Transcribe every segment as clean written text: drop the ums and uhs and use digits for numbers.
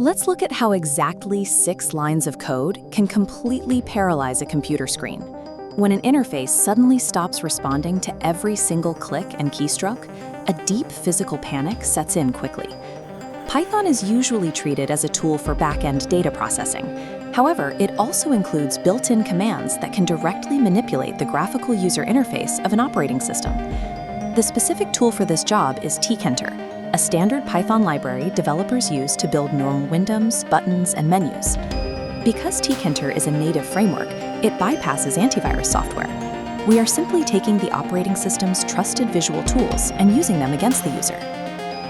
Let's look at how exactly 6 lines of code can completely paralyze a computer screen. When an interface suddenly stops responding to every single click and keystroke, a deep physical panic sets in quickly. Python is usually treated as a tool for back-end data processing. However, it also includes built-in commands that can directly manipulate the graphical user interface of an operating system. The specific tool for this job is Tkinter, a standard Python library developers use to build normal windows, buttons, and menus. Because Tkinter is a native framework, it bypasses antivirus software. We are simply taking the operating system's trusted visual tools and using them against the user.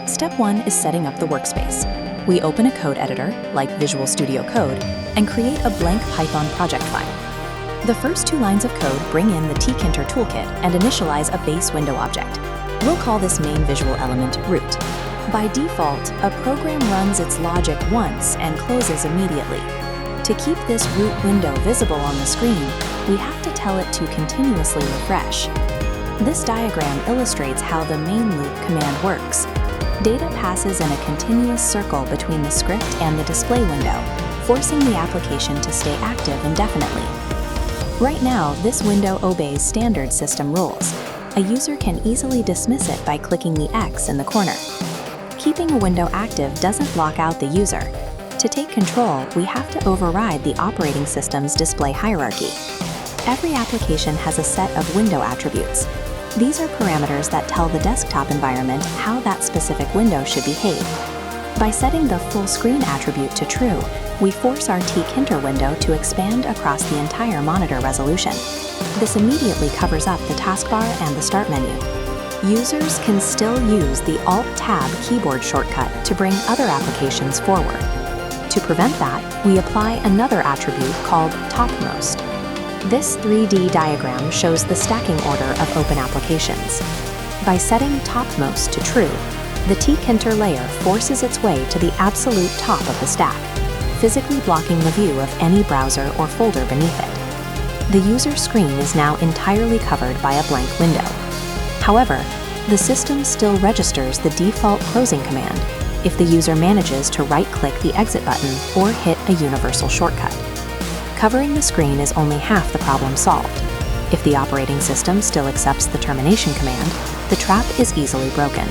Step 1 is setting up the workspace. We open a code editor, like Visual Studio Code, and create a blank Python project file. The first 2 lines of code bring in the Tkinter toolkit and initialize a base window object. We'll call this main visual element root. By default, a program runs its logic once and closes immediately. To keep this root window visible on the screen, we have to tell it to continuously refresh. This diagram illustrates how the main loop command works. Data passes in a continuous circle between the script and the display window, forcing the application to stay active indefinitely. Right now, this window obeys standard system rules. A user can easily dismiss it by clicking the X in the corner. Keeping a window active doesn't lock out the user. To take control, we have to override the operating system's display hierarchy. Every application has a set of window attributes. These are parameters that tell the desktop environment how that specific window should behave. By setting the full screen attribute to true, we force our Tkinter window to expand across the entire monitor resolution. This immediately covers up the taskbar and the start menu. Users can still use the Alt-Tab keyboard shortcut to bring other applications forward. To prevent that, we apply another attribute called topmost. This 3D diagram shows the stacking order of open applications. By setting topmost to true, the Tkinter layer forces its way to the absolute top of the stack, physically blocking the view of any browser or folder beneath it. The user screen is now entirely covered by a blank window. However, the system still registers the default closing command if the user manages to right-click the exit button or hit a universal shortcut. Covering the screen is only half the problem solved. If the operating system still accepts the termination command, the trap is easily broken.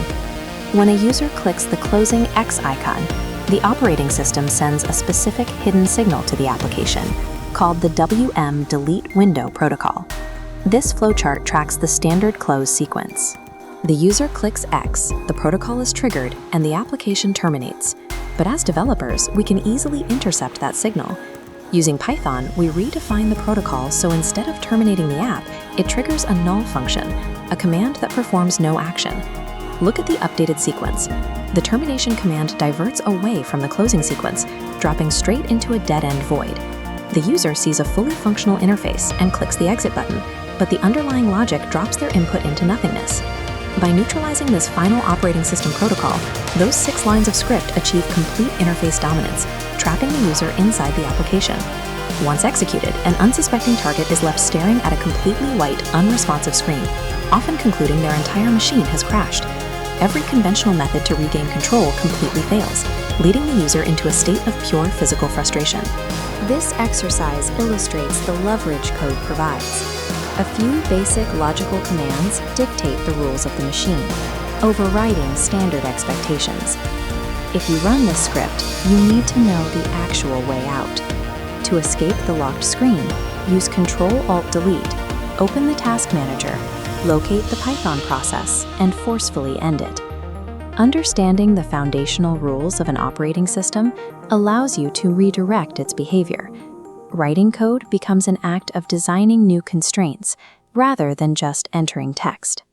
When a user clicks the closing X icon, the operating system sends a specific hidden signal to the application, called the WM delete window protocol. This flowchart tracks the standard close sequence. The user clicks X, the protocol is triggered, and the application terminates. But as developers, we can easily intercept that signal. Using Python, we redefine the protocol so instead of terminating the app, it triggers a null function, a command that performs no action. Look at the updated sequence. The termination command diverts away from the closing sequence, dropping straight into a dead-end void. The user sees a fully functional interface and clicks the exit button, but the underlying logic drops their input into nothingness. By neutralizing this final operating system protocol, those 6 lines of script achieve complete interface dominance, trapping the user inside the application. Once executed, an unsuspecting target is left staring at a completely white, unresponsive screen, often concluding their entire machine has crashed. Every conventional method to regain control completely fails, leading the user into a state of pure physical frustration. This exercise illustrates the leverage code provides. A few basic logical commands dictate the rules of the machine, overriding standard expectations. If you run this script, you need to know the actual way out. To escape the locked screen, use Ctrl-Alt-Delete, open the task manager, locate the Python process, and forcefully end it. Understanding the foundational rules of an operating system allows you to redirect its behavior. Writing code becomes an act of designing new constraints rather than just entering text.